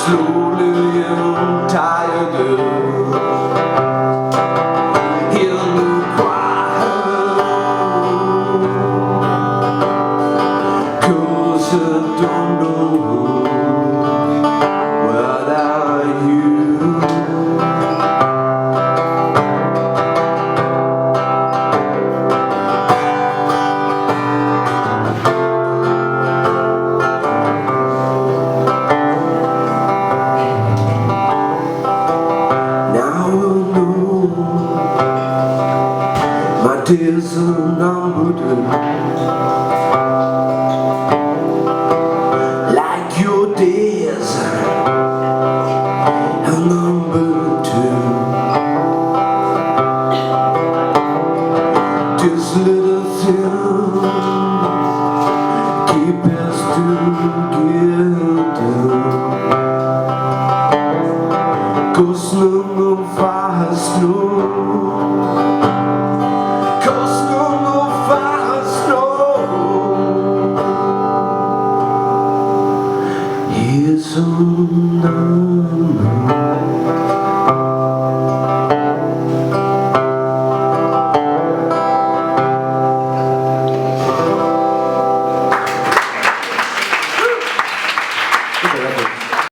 Slowly and tired in the quiet, 'cause I don't know what are you. My days are numbered, like your days are numbered too. Just little things keep us together, 'cause none of us know. It's a number.